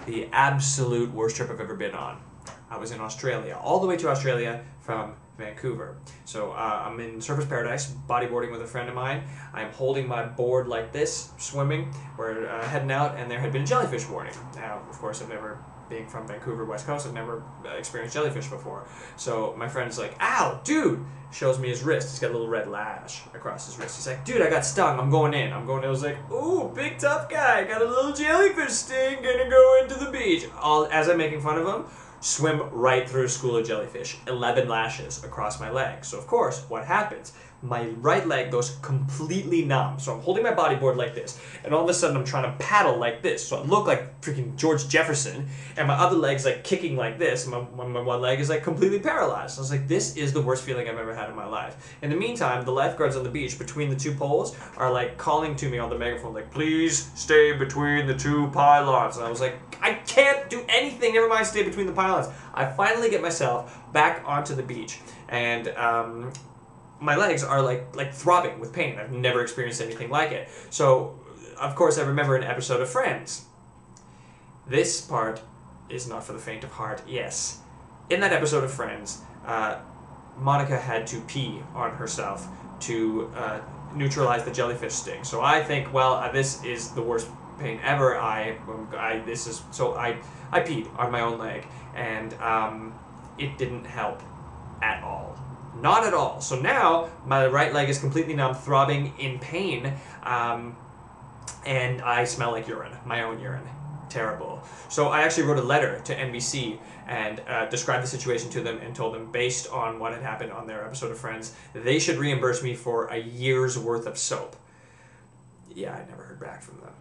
the absolute worst trip I've ever been on. I was in Australia, all the way to Australia from Vancouver. So I'm in Surfers Paradise, bodyboarding with a friend of mine. I'm holding my board like this, swimming. We're heading out, and there had been a jellyfish warning. Now, of course, being from Vancouver, West Coast, I've never experienced jellyfish before. So my friend's like, ow, dude! Shows me his wrist. He's got a little red lash across his wrist. He's like, dude, I got stung. I'm going in. I was like, ooh, big tough guy. Got a little jellyfish sting. Gonna go into the beach. As I'm making fun of him, swim right through a school of jellyfish. 11 lashes across my leg. So of course, what happens? My right leg goes completely numb. So I'm holding my bodyboard like this, and all of a sudden I'm trying to paddle like this. So I look like freaking George Jefferson, and my other leg's like kicking like this, and my one leg is like completely paralyzed. I was like, this is the worst feeling I've ever had in my life. In the meantime, the lifeguards on the beach between the two poles are like calling to me on the megaphone, like, please stay between the two pylons. And I was like, I can't do anything, never mind stay between the pylons. I finally get myself back onto the beach, and my legs are like throbbing with pain. I've never experienced anything like it. So, of course, I remember an episode of Friends. This part is not for the faint of heart, yes. In that episode of Friends, Monica had to pee on herself to neutralize the jellyfish sting. So I think, well, this is the worst pain ever. I peed on my own leg, and it didn't help at all. Not at all. So now my right leg is completely numb, throbbing in pain, and I smell like urine, my own urine. Terrible. So I actually wrote a letter to NBC and described the situation to them and told them, based on what had happened on their episode of Friends, they should reimburse me for a year's worth of soap. Yeah, I never heard back from them.